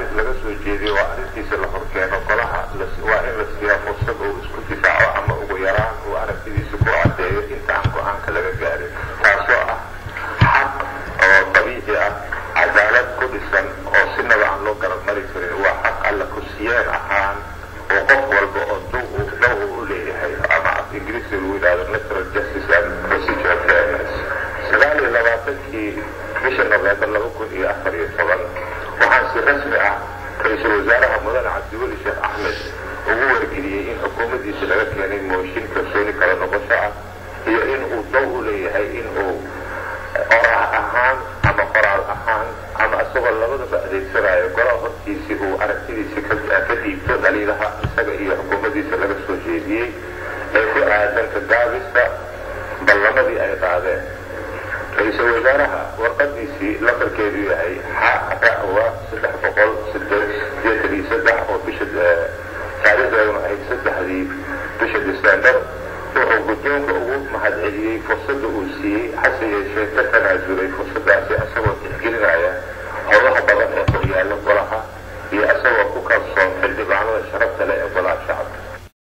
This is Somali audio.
gaabis laga soo jeediyo waa arrintiisa la horkeeno golaha waa in la siiyaa fursad uu isku difaaco ama ugu yaraan uu aragtidiisa ku caddeeyo inta aan go-aanka laga gaarin taasoo ah xaq oo dabiici ah cadaalad ku dhisan oo sinaba aan loo garab mari karin waa xaq alla ku siyeen ahaan oo qof walba oo dow u leeyahay ama af ingiriisi lagu yidhahdo natural justice and procedural fairness 29 bisha November 2014 waxaan si rasmi ah ra'iisul wasaaraha mudane cabdiweli sheekh axmed ugu wargeliyey in xukuumaddiisa laga keenay mooshin kalsooni kala noqosho ah iyo in uu dow u leeyahay in uu oraah ahaan ama qoraal ahaan ama isagoo labadaba adeegsanayo golaha hortiisii uu aragtidiisa ka dhiibto dhaliilaha isaga iyo xukuumaddiisa laga soo jeediyey ee ku aadan ka gaabista ballamadii ay qaadeen ra'iisul wasaaraha warqadiisii lambarkeedu yahay xawa 383 oo bisha taariikhdeeduna ahayd 3 bisha December wuxuu guddoonka ugu mahadceliyey fursadda uu siiyey hase yeeshee ka tanaasulay fursadaasi isagoo tixgelinaya